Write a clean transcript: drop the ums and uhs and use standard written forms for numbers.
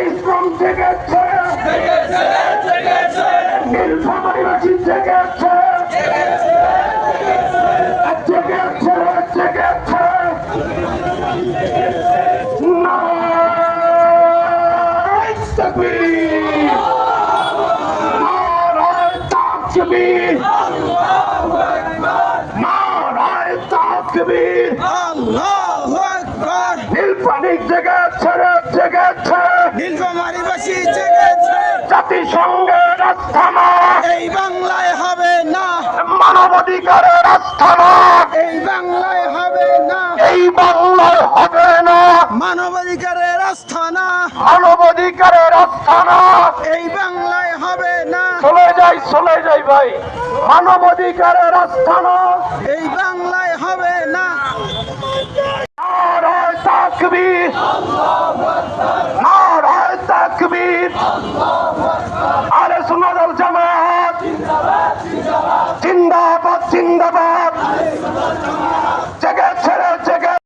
ইসলাম জেগেছে, নীলফামারীবাসী জেগেছে, জেগেছে, জেগেছে। নারায়ে তাকবীর, নারায়ে তাকবীর, নারায়ে তাকবীর, আল্লাহু আকবার। নীলফামারী জেগেছে, জেগেছে, নীলফামারীবাসী জেগেছে। জাতিসংঘের আস্থানা এই বাংলায় হবে না, মানবাধিকারের আস্থানা এই বাংলায় হবে না, এই বাংলায় হবে না। মানবাধিকারের আস্থানা মানবাধিকারের আস্থানা এই বাংলায় হবে না, চলে যাই ভাই। মানবাধিকারের আস্থানা এই বাংলায় হবে না। নারায়ে তাকবীর,